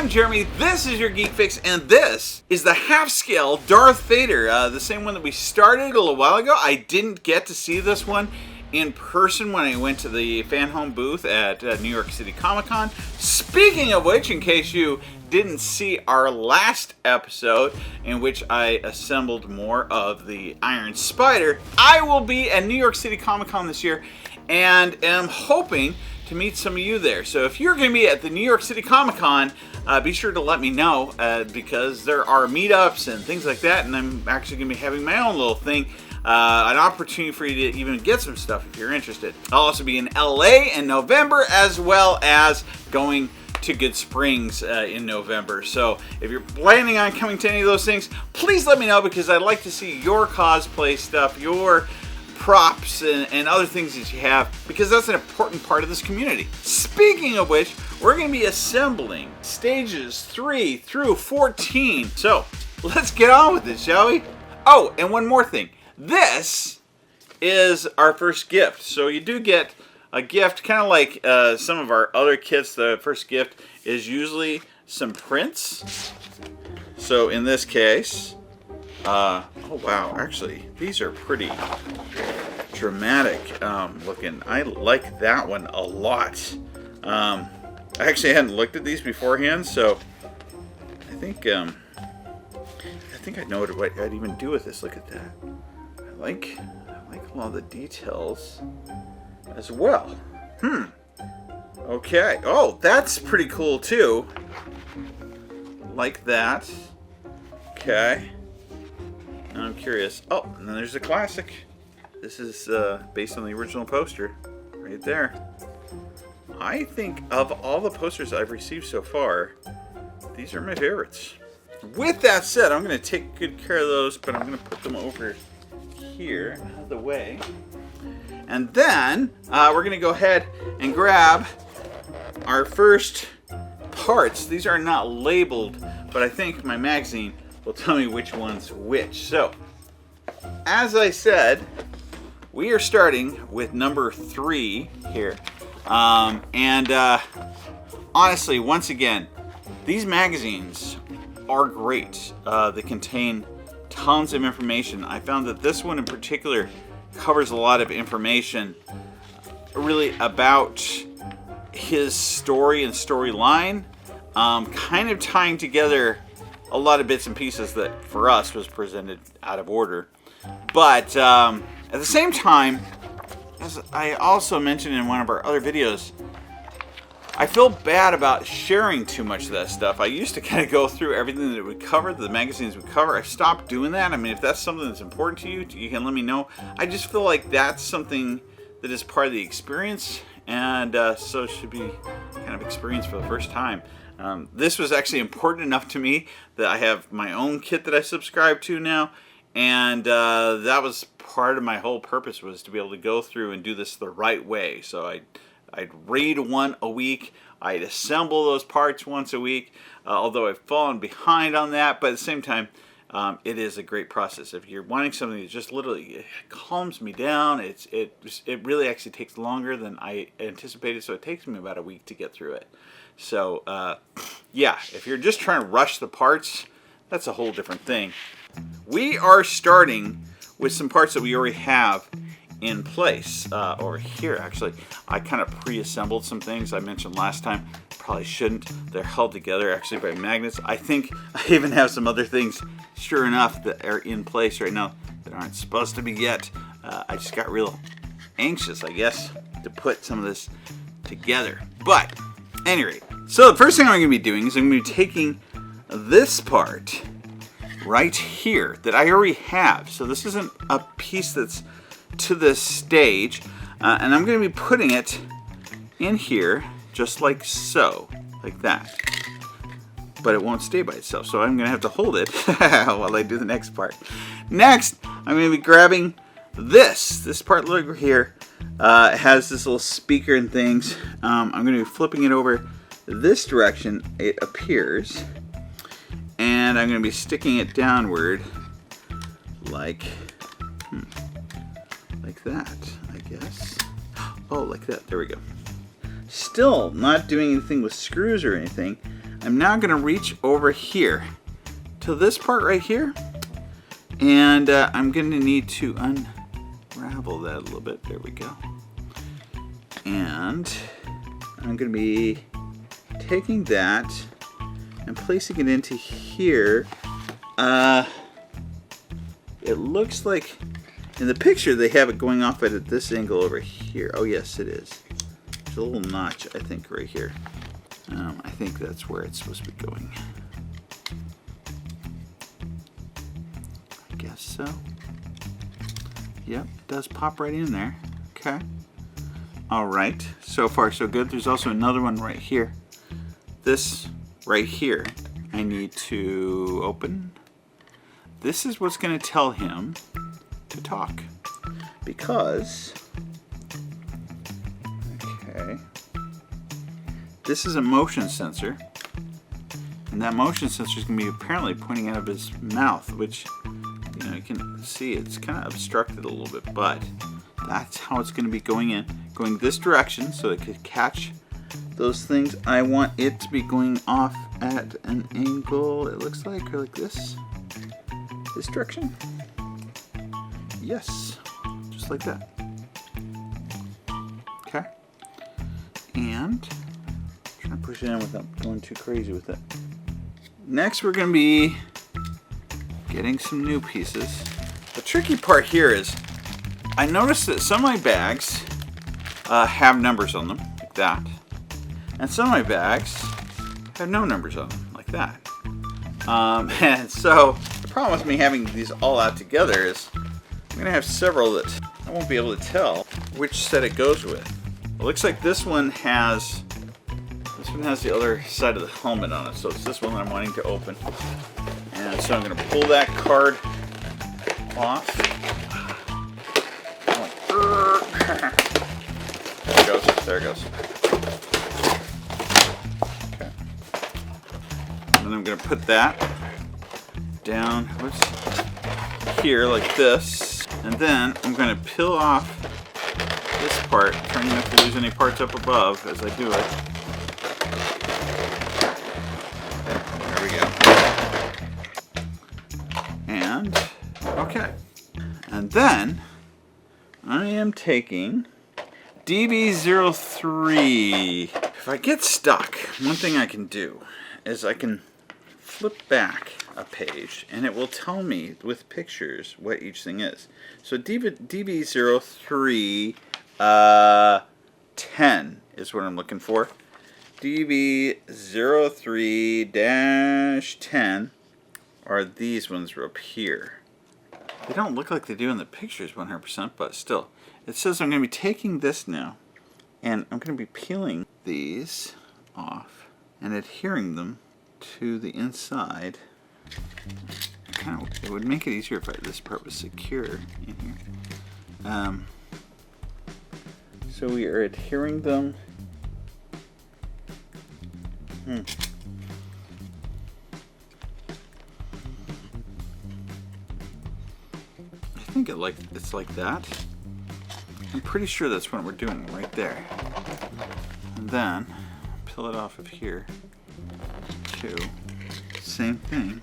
I'm Jeremy, this is your Geek Fix, and this is the half-scale Darth Vader, the same one that we started a little while ago. I didn't get to see this one in person when I went to the Fanhome booth at New York City Comic Con. Speaking of which, in case you didn't see our last episode in which I assembled more of the Iron Spider, I will be at New York City Comic Con this year and am hoping to meet some of you there. So if you're going to be at the New York City Comic Con, be sure to let me know because there are meetups and things like that, and I'm actually going to be having my own little thing, an opportunity for you to even get some stuff if you're interested. I'll also be in LA in November, as well as going to Good Springs in November. So if you're planning on coming to any of those things, please let me know, because I'd like to see your cosplay stuff, your props and other things that you have, because that's an important part of this community. Speaking of which, we're going to be assembling stages 3 through 14. So let's get on with it, shall we? Oh, and one more thing. This is our first gift. So you do get a gift, kind of like some of our other kits. The first gift is usually some prints. So in this case, oh wow, actually these are pretty dramatic looking. I like that one a lot. I actually hadn't looked at these beforehand, so I think I know what I'd even do with this. Look at that. I like a lot of the details as well. Okay. Oh, that's pretty cool too. Like that. Okay. I'm curious. Oh, and then there's a classic. This is based on the original poster right there. I think of all the posters I've received so far, these are my favorites. With that said, I'm going to take good care of those, but I'm going to put them over here out of the way. And then we're going to go ahead and grab our first parts. These are not labeled, but I think my magazine will tell me which one's which. So, as I said, we are starting with number 3 here. Honestly, once again, these magazines are great. They contain tons of information. I found that this one in particular covers a lot of information really about his story and storyline, kind of tying together a lot of bits and pieces that for us was presented out of order. But at the same time, as I also mentioned in one of our other videos, I feel bad about sharing too much of that stuff. I used to kind of go through everything that it would cover, the magazines would cover. I stopped doing that. I mean, if that's something that's important to you, you can let me know. I just feel like that's something that is part of the experience, and so it should be kind of experience for the first time. This was actually important enough to me that I have my own kit that I subscribe to now, and that was part of my whole purpose, was to be able to go through and do this the right way. So I'd read one a week, I'd assemble those parts once a week, although I've fallen behind on that, but at the same time, it is a great process. If you're wanting something that just literally calms me down, it really actually takes longer than I anticipated, so it takes me about a week to get through it. So yeah, if you're just trying to rush the parts, that's a whole different thing. We are starting with some parts that we already have in place. Over here, actually, I kind of pre-assembled some things I mentioned last time. Probably shouldn't. They're held together actually by magnets. I think I even have some other things, sure enough, that are in place right now that aren't supposed to be yet. I just got real anxious, I guess, to put some of this together. But, at any rate, so the first thing I'm going to be doing is I'm going to be taking this part right here that I already have. So this isn't a piece that's to this stage, and I'm going to be putting it in here just like so, like that, but it won't stay by itself, so I'm going to have to hold it while I do the next part. Next, I'm going to be grabbing this part over here. It has this little speaker and things. I'm going to be flipping it over this direction, it appears, and I'm going to be sticking it downward like that, I guess. Oh, like that. There we go. Still not doing anything with screws or anything. I'm now going to reach over here to this part right here, and I'm going to need to unravel that a little bit. There we go. And I'm going to be taking that and placing it into here. It looks like in the picture they have it going off at this angle over here. Oh yes, it is. There's a little notch, I think, right here. I think that's where it's supposed to be going. I guess so. Yep, it does pop right in there. Okay. Alright, so far so good. There's also another one right here. This right here, I need to open. This is what's going to tell him to talk. Because, okay, this is a motion sensor. And that motion sensor is going to be apparently pointing out of his mouth, which, you know, you can see it's kind of obstructed a little bit, but that's how it's going to be going in. Going this direction so it could catch those things. I want it to be going off at an angle, it looks like, or like this. This direction. Yes, just like that. Okay. And try to push it in without going too crazy with it. Next, we're going to be getting some new pieces. The tricky part here is I noticed that some of my bags have numbers on them, like that. And some of my bags have no numbers on them, like that. And so the problem with me having these all out together is I'm going to have several that I won't be able to tell which set it goes with. It looks like this one has the other side of the helmet on it, so it's this one that I'm wanting to open. And so I'm going to pull that card off. There it goes. There it goes. Okay. And then I'm going to put that down here like this. And then I'm going to peel off this part, trying not to lose any parts up above as I do it. There we go. And, okay. And then I am taking DB03. If I get stuck, one thing I can do is I can flip back a page and it will tell me with pictures what each thing is. So DB03 10 is what I'm looking for. DB03-10 are these ones up here. They don't look like they do in the pictures 100%, but still. It says I'm going to be taking this now, and I'm going to be peeling these off and adhering them to the inside. It would make it easier if this part was secure in here. So we are adhering them. I think it's like that. I'm pretty sure that's what we're doing right there. And then peel it off of here too. Same thing.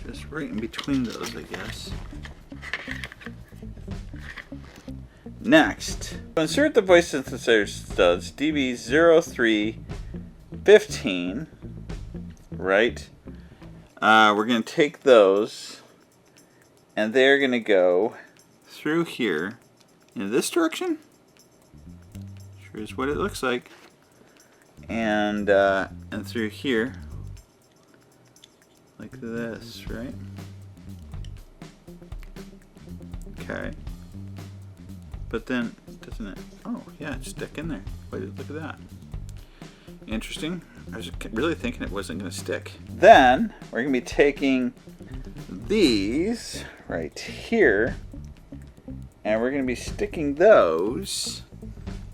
Just right in between those, I guess. Next, insert the voice synthesizer studs DB03-15. Right. We're going to take those, and they're going to go through here in this direction. Sure is what it looks like. And through here, like this, right? Okay. But then, doesn't it? Oh, yeah, it's stuck in there. Wait, look at that. Interesting. I was really thinking it wasn't going to stick. Then, we're going to be taking these right here, and we're going to be sticking those.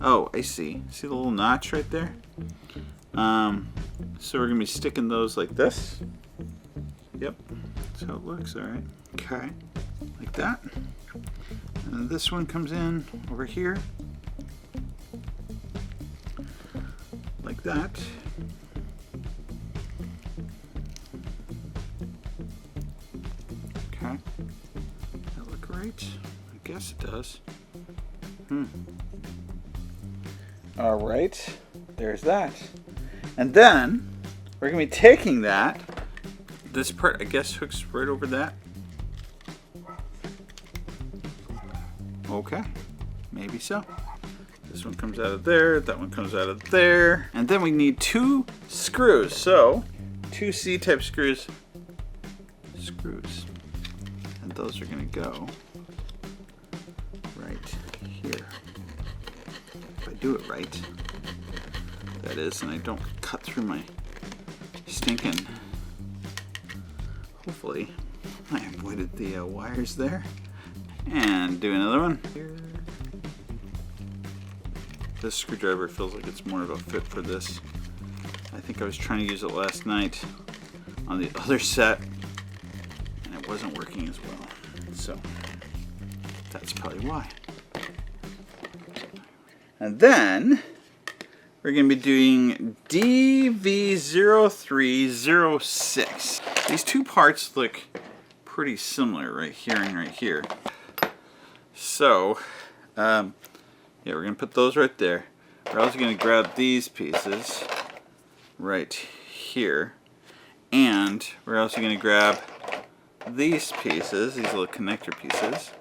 Oh, I see. See the little notch right there? So we're going to be sticking those like this. Yep. So it looks alright. Okay. Like that. And this one comes in over here. like that. Okay. That look right? I guess it does. Alright, there's that. And then we're going to be taking that. This part, I guess, hooks right over that. Okay, maybe so. This one comes out of there, that one comes out of there. And then we need 2 screws. So, 2 C-type screws. And those are going to go right here. If I do it right, that is, and I don't cut through my stinking. Hopefully, I avoided the wires there. And do another one. This screwdriver feels like it's more of a fit for this. I think I was trying to use it last night on the other set, and it wasn't working as well. So that's probably why. And then we're going to be doing DV0306. These 2 parts look pretty similar right here and right here. So, yeah, we're going to put those right there. We're also going to grab these pieces right here. And we're also going to grab these pieces, these little connector pieces,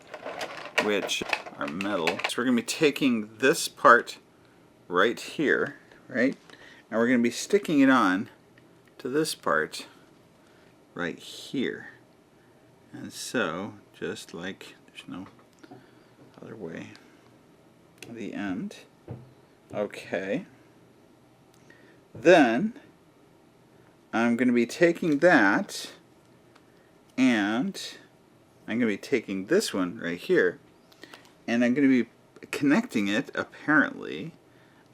which are metal. So we're going to be taking this part right here, right? And we're going to be sticking it on to this part right here. And so, just like, there's no other way, the end. Okay. Then I'm going to be taking that, and I'm going to be taking this one right here, and I'm going to be connecting it, apparently,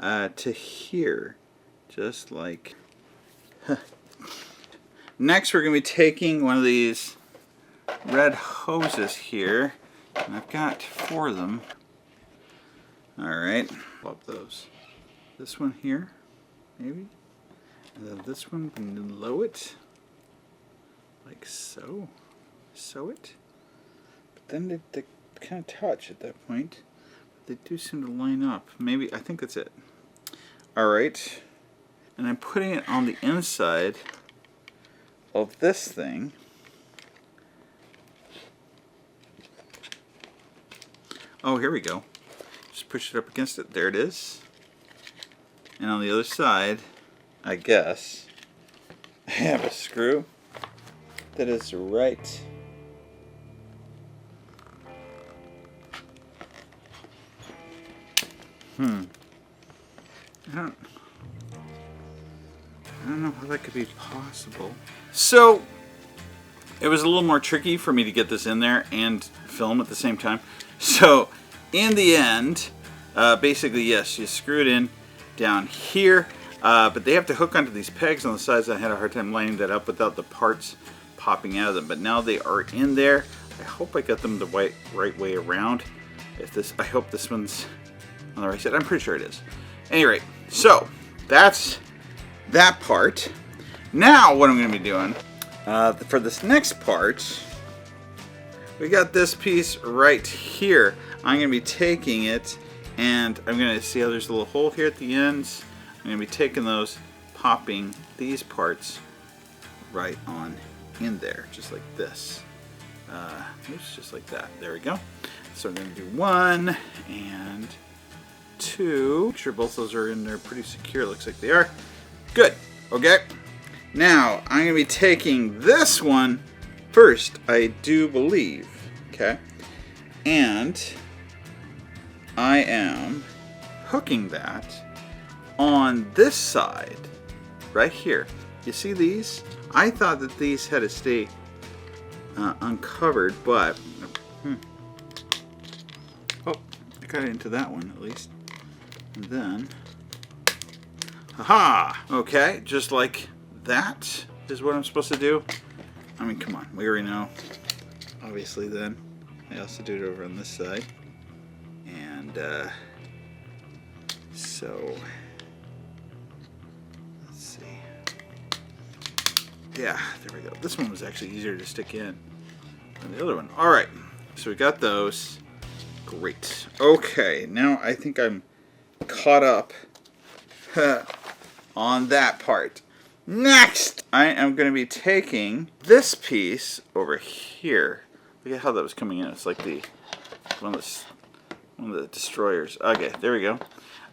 to here, just like. Next, we're going to be taking one of these red hoses here, and I've got 4 of them. Alright, flop those. This one here, maybe, and then this one below it, like so. Sew it. But then they kind of touch at that point. But they do seem to line up. Maybe, I think that's it. Alright, and I'm putting it on the inside of this thing. Oh, here we go. Just push it up against it. There it is. And on the other side, I guess, I have a screw that is right I don't know how that could be possible. So it was a little more tricky for me to get this in there and film at the same time. So in the end, basically, yes, you screw it in down here, but they have to hook onto these pegs on the sides. I had a hard time lining that up without the parts popping out of them, but now they are in there. I hope I got them the right way around. I hope this one's on the right side. I'm pretty sure it is. Anyway, so that's that part. Now what I'm going to be doing for this next part, we got this piece right here. I'm going to be taking it, and I'm going to see how there's a little hole here at the ends. I'm going to be taking those, popping these parts right on in there, just like this. Oops, just like that. There we go. So I'm going to do 1 and 2. Make sure both those are in there pretty secure. Looks like they are. Good. Okay. Now I'm going to be taking this one first, I do believe. Okay. And I am hooking that on this side right here. You see these? I thought that these had to stay uncovered, but oh, I got into that one at least. And then, haha! Okay, just like that is what I'm supposed to do. I mean, come on, we already know. Obviously, then I also do it over on this side, and so Yeah, there we go. This one was actually easier to stick in than the other one. All right, so we got those. Great. Okay, now I think I'm caught up on that part. Next, I am going to be taking this piece over here. Look at how that was coming in. It's like one of the destroyers. Okay, there we go.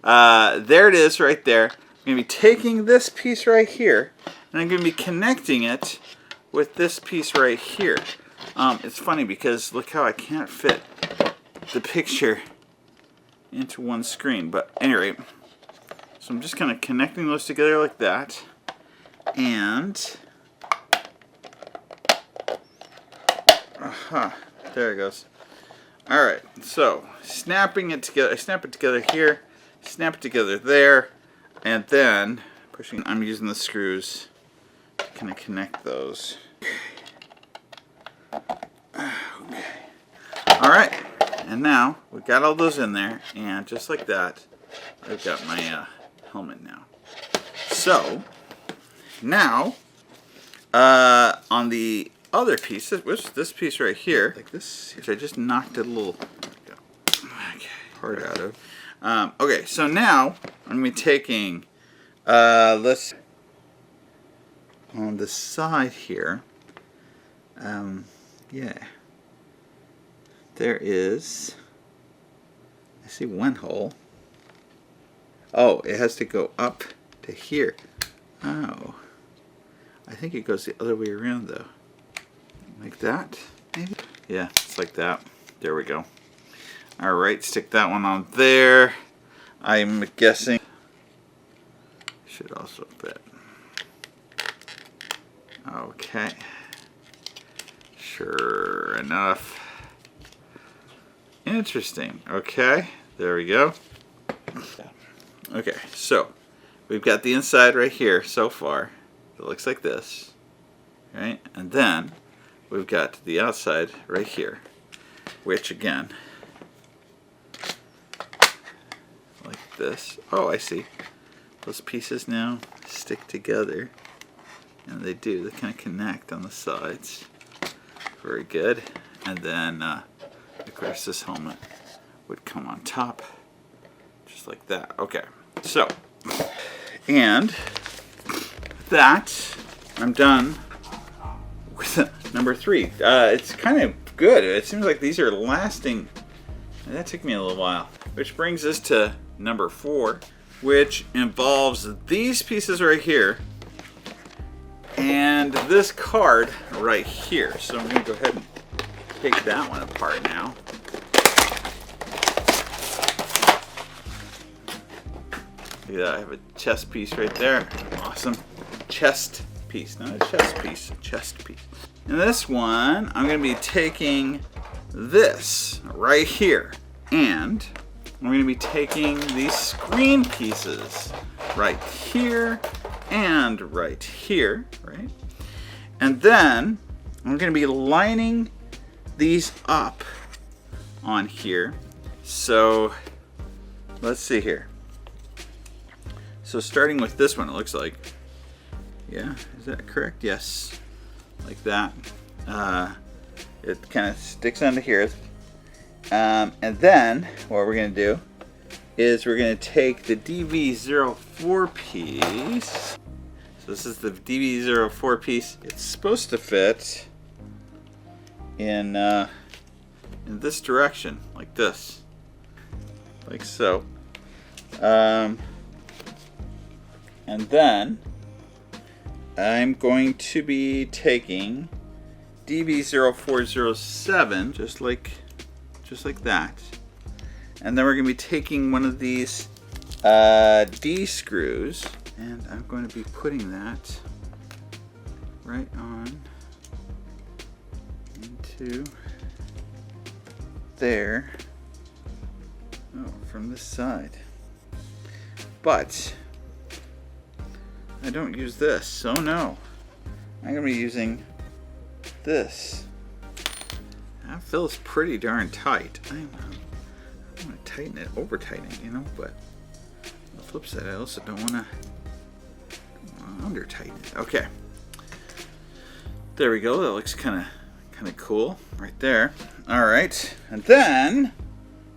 There it is right there. I'm going to be taking this piece right here, and I'm going to be connecting it with this piece right here. It's funny because look how I can't fit the picture into one screen. But anyway, so I'm just kind of connecting those together like that. And there it goes. Alright, so snapping it together, I snap it together here, snap it together there, and then pushing, I'm using the screws to kind of connect those. Okay. Alright, and now we've got all those in there, and just like that, I've got my helmet now. So now, on the other piece, this piece right here, like this, which I just knocked a little part out of. Okay, so now I'm going to be taking, let's, on the side here, yeah, there is, I see one hole. Oh, it has to go up to here. Oh. I think it goes the other way around though. Like that, maybe? Yeah, it's like that. There we go. Alright, stick that one on there. I'm guessing should also fit. Okay. Sure enough. Interesting. Okay, there we go. Okay, so we've got the inside right here so far. It looks like this, right? And then we've got the outside right here, which again, like this. Oh, I see. Those pieces now stick together, and they do. They kind of connect on the sides. Very good. And then, of course, this helmet would come on top, just like that. Okay. So, and that, I'm done with number 3. It's kind of good. It seems like these are lasting. That took me a little while. Which brings us to number 4, which involves these pieces right here and this card right here. So I'm going to go ahead and take that one apart now. Look at that, I have a chest piece right there. Awesome. Chest piece, not a chest piece, a chest piece. And this one, I'm going to be taking this right here, and I'm going to be taking these screen pieces right here and right here, right? And then I'm going to be lining these up on here. So let's see here. So starting with this one, it looks like, yeah, is that correct? Yes, like that. It kind of sticks onto here. And then what we're going to do is we're going to take the DV04 piece. So this is the DV04 piece. It's supposed to fit in this direction, like this, like so. And then I'm going to be taking DV0407, just like that. And then we're going to be taking one of these D screws, and I'm going to be putting that right on into there. Oh, from this side. But I don't use this, so no. I'm going to be using this. That feels pretty darn tight. I'm going to tighten it, over tighten it, you know, but on the flip side, I also don't want to under tighten it. Okay. There we go. That looks kind of cool right there. All right, and then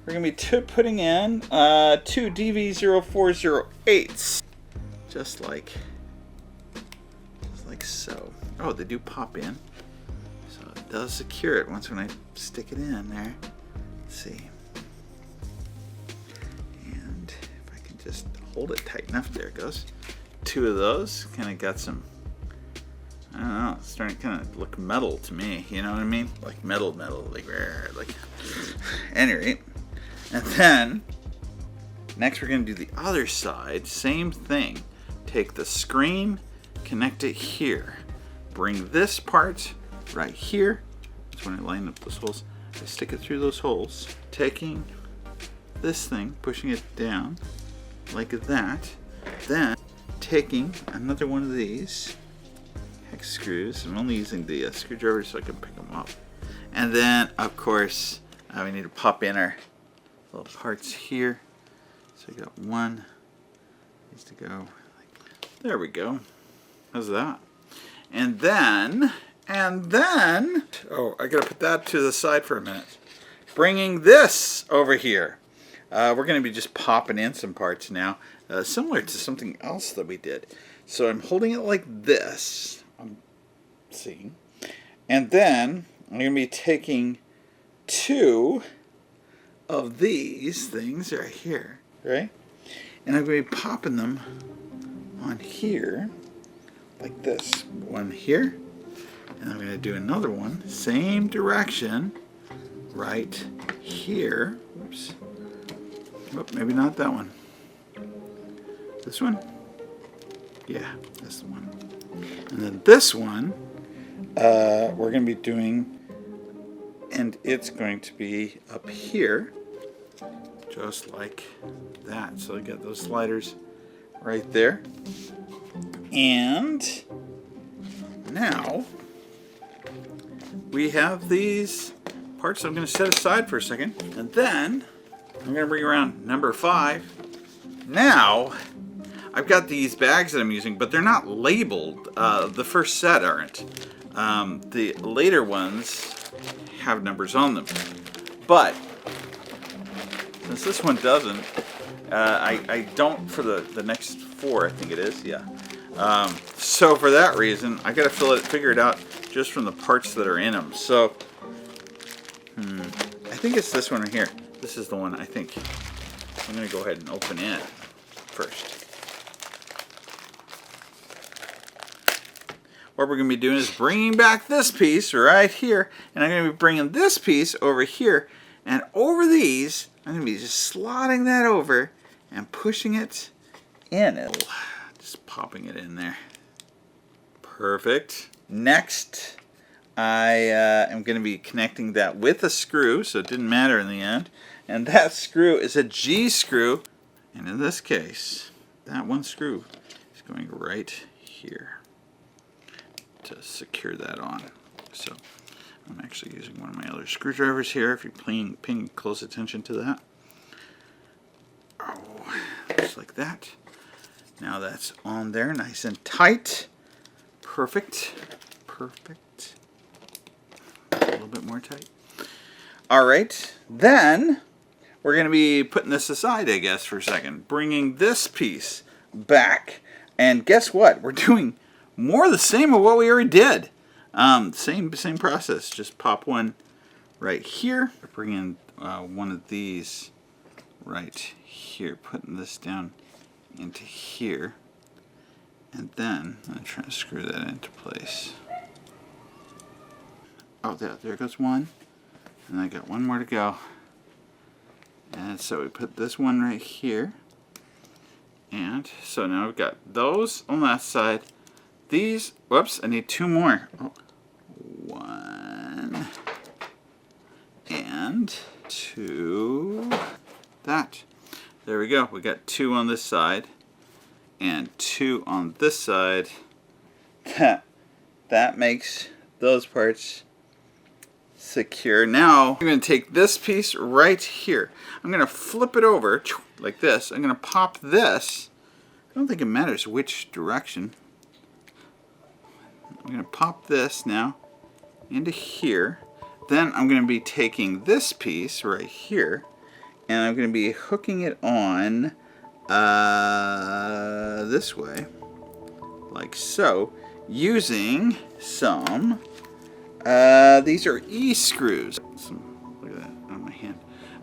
we're gonna be putting in 2 DV0408s, just like so. Oh, they do pop in, so it does secure it once when I stick it in there. Let's see, and if I can just hold it tight enough, there it goes. 2 of those, kind of got some, I don't know, it's starting to kind of look metal to me, you know what I mean? Like metal, like anyway. And then, next we're going to do the other side, same thing. Take the screen, connect it here. Bring this part right here. That's when I line up those holes. I stick it through those holes. Taking this thing, pushing it down like that. Then, taking another one of these hex screws. I'm only using the screwdriver so I can pick them up. And then, of course, we need to pop in our little parts here. So I got one. Needs to go. There we go. How's that? And then, oh, I gotta put that to the side for a minute. Bringing this over here. We're gonna be just popping in some parts now, similar to something else that we did. So I'm holding it like this. I'm seeing. And then I'm gonna be taking 2 of these things right here, right? And I'm going to be popping them on here, like this. One here, and I'm going to do another one, same direction, right here. Whoops. Oh, maybe not that one. This one? Yeah, that's the one. And then this one, we're going to be doing, and it's going to be up here, just like that. So I got those sliders right there. And now we have these parts I'm going to set aside for a second. And then I'm going to bring around number 5. Now I've got these bags that I'm using, but they're not labeled. The first set aren't. The later ones have numbers on them, but since this one doesn't, I don't for the next 4, I think it is, yeah. So for that reason, I gotta figure it out just from the parts that are in them. So, I think it's this one right here. This is the one I think I'm gonna go ahead and open it first. What we're going to be doing is bringing back this piece right here, and I'm going to be bringing this piece over here, and over these, I'm going to be just slotting that over and pushing it in. Just popping it in there. Perfect. Next, I am going to be connecting that with a screw, so it didn't matter in the end, and that screw is a G screw, and in this case, that one screw is going right here to secure that on. So I'm actually using one of my other screwdrivers here, if you're paying close attention to that. Oh, just like that. Now that's on there, nice and tight. Perfect. Perfect. A little bit more tight. All right, then we're going to be putting this aside, I guess, for a second. Bringing this piece back. And guess what? We're doing more of the same of what we already did. Same process. Just pop one right here. Bring in one of these right here. Putting this down into here. And then I'm going to try to screw that into place. Oh, there goes one. And I got one more to go. And so we put this one right here. And so now we've got those on that side. These, whoops, I need 2 more. Oh, 1 and 2. That. There we go. We got 2 on this side and 2 on this side. That makes those parts secure. Now I'm going to take this piece right here. I'm going to flip it over like this. I'm going to pop this. I don't think it matters which direction. I'm going to pop this now into here. Then I'm going to be taking this piece right here, and I'm going to be hooking it on this way, like so, using some, these are E-screws. Look at that on my hand.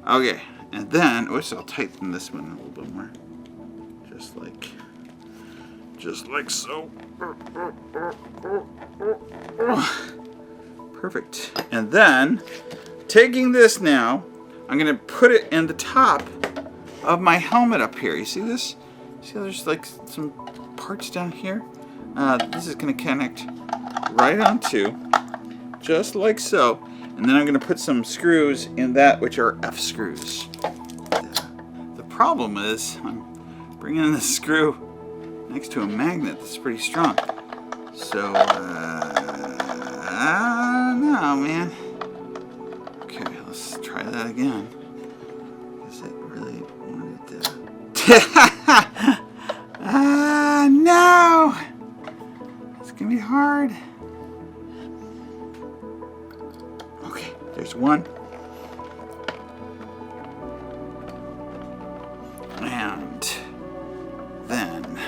Okay, and then, I'll tighten this one a little bit more. Just like so. Perfect. And then, taking this now, I'm going to put it in the top of my helmet up here. You see this? See how there's like some parts down here? This is going to connect right onto, just like so. And then I'm going to put some screws in that, which are F screws. The problem is, I'm bringing in the screw next to a magnet that's pretty strong. So, I don't know, man. Okay, let's try that again. Is it really wanted to... no! It's gonna be hard. Okay, there's one. And then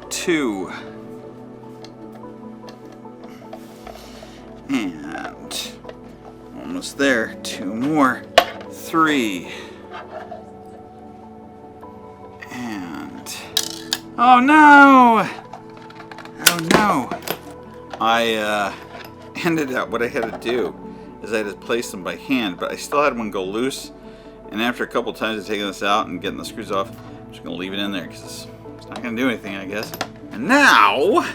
2. And almost there. 2 more. 3. And oh no! Oh no! I ended up, what I had to do is I had to place them by hand, but I still had one go loose. And after a couple times of taking this out and getting the screws off, I'm just gonna leave it in there because it's not gonna do anything, I guess. And now,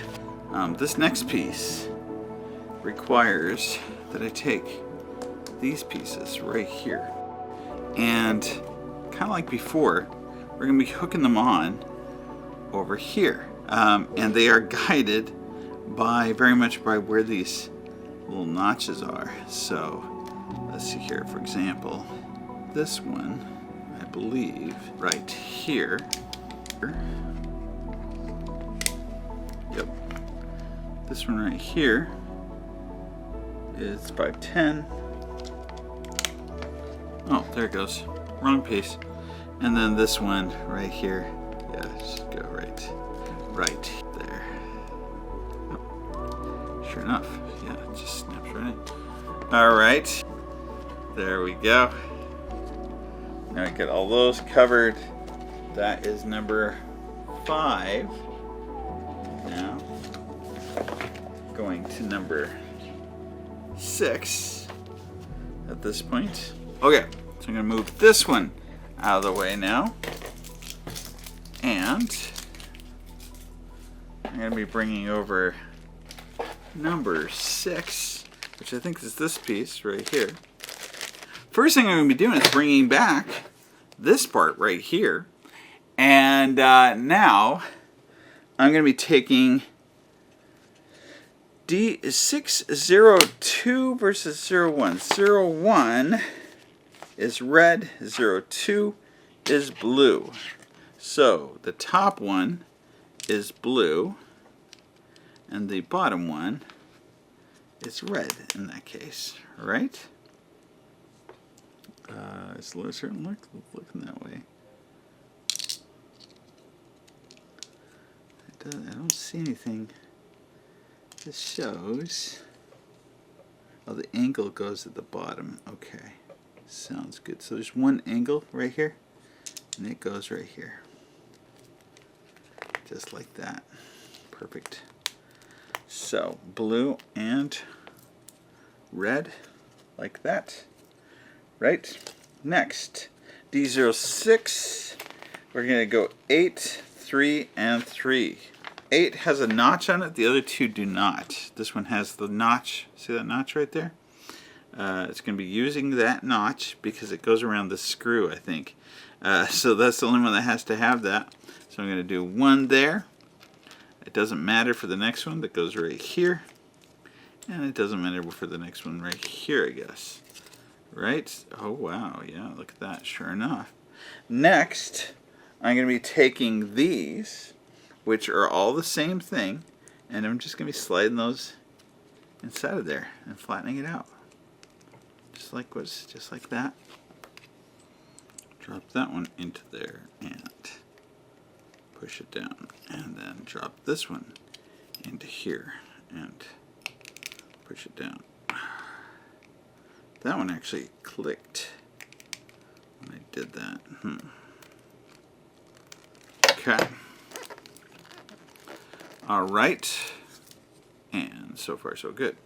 this next piece requires that I take these pieces right here, and kind of like before, we're going to be hooking them on over here, and they are guided by very much by where these little notches are. So let's see here, for example, this one, I believe right here. Yep, this one right here is 510. Oh, there it goes. Wrong piece. And then this one right here. Yeah, just go right there. Oh, sure enough. Yeah, it just snaps right in. Alright. There we go. Now we get all those covered. That is number 5. Now, going to number 6 at this point. Okay, so I'm going to move this one out of the way now. And I'm going to be bringing over number 6, which I think is this piece right here. First thing I'm going to be doing is bringing back this part right here. And now I'm going to be taking D602 versus 01. 01 is red, 02 is blue. So the top one is blue, and the bottom one is red in that case, right? It's certainly looking that way. I don't see anything. This shows. Oh, the angle goes at the bottom. Okay, sounds good. So there's one angle right here, and it goes right here. Just like that. Perfect. So, blue and red, like that. Right? Next, D06. We're going to go 8, 3, and 3. 8 has a notch on it. The other two do not. This one has the notch. See that notch right there? It's going to be using that notch because it goes around the screw, I think. So that's the only one that has to have that. So I'm going to do one there. It doesn't matter for the next one. That goes right here. And it doesn't matter for the next one right here, I guess. Right? Oh, wow. Yeah, look at that. Sure enough. Next, I'm going to be taking these, which are all the same thing, And I'm just going to be sliding those inside of there and flattening it out. Just like that. Drop that one into there and push it down. And then drop this one into here and push it down. That one actually clicked when I did that. Okay. All right. And so far so good.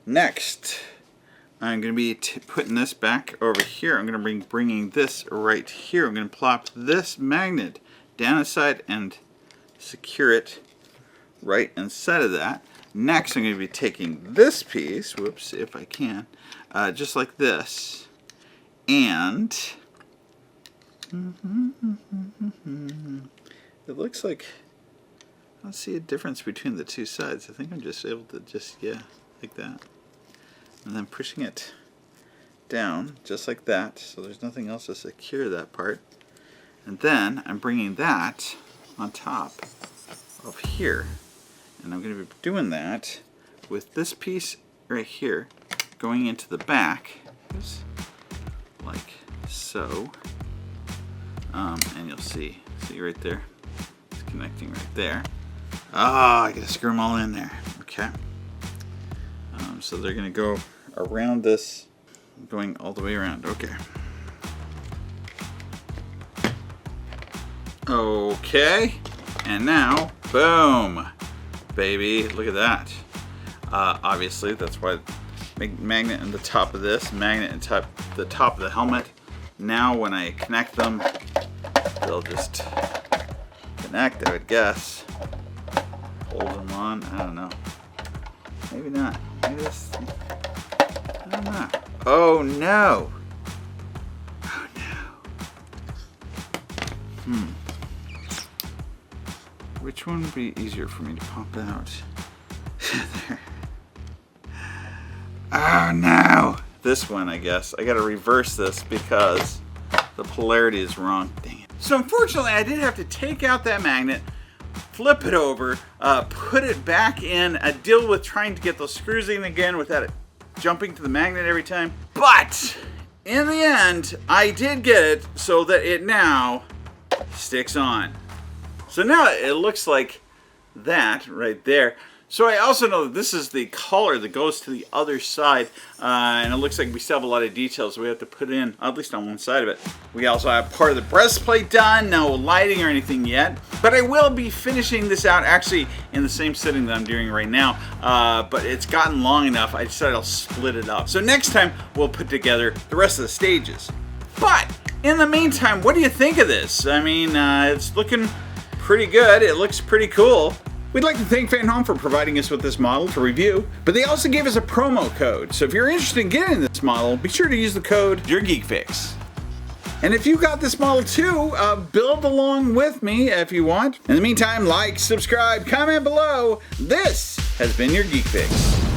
Next, I'm going to be putting this back over here. I'm going to be bringing this right here. I'm going to plop this magnet down inside and secure it right inside of that. Next, I'm going to be taking this piece, whoops, if I can, just like this, and it looks like I don't see a difference between the two sides. I think I'm just able to yeah, like that. And then pushing it down just like that, so there's nothing else to secure that part. And then I'm bringing that on top of here. And I'm going to be doing that with this piece right here going into the back, like so. And you'll see right there, it's connecting right there. Ah, I got to screw them all in there. Okay. So they're going to go around this, going all the way around. Okay. Okay. And now, boom. Baby, look at that. Obviously, that's why magnet in the top of this, magnet in the top of the helmet. Now when I connect them, they'll just connect, I would guess. Hold them on, I don't know. Maybe not. Maybe this, I don't know. Oh no. Oh no. Which one would be easier for me to pump out? There. Oh no! This one, I guess. I gotta reverse this because the polarity is wrong. Dang it. So unfortunately, I did have to take out that magnet, flip it over, put it back in, deal with trying to get those screws in again without it jumping to the magnet every time. But in the end, I did get it so that it now sticks on. So now it looks like that right there. So I also know that this is the collar that goes to the other side, and it looks like we still have a lot of details we have to put in, at least on one side of it. We also have part of the breastplate done, no lighting or anything yet, but I will be finishing this out actually in the same setting that I'm doing right now, but it's gotten long enough, I decided I'll split it up. So next time we'll put together the rest of the stages. But in the meantime, what do you think of this? I mean, it's looking pretty good, it looks pretty cool. We'd like to thank Fanhome for providing us with this model to review, but they also gave us a promo code. So if you're interested in getting this model, be sure to use the code YOURGEEKFIX. And if you got this model too, build along with me if you want. In the meantime, like, subscribe, comment below. This has been your Geek Fix.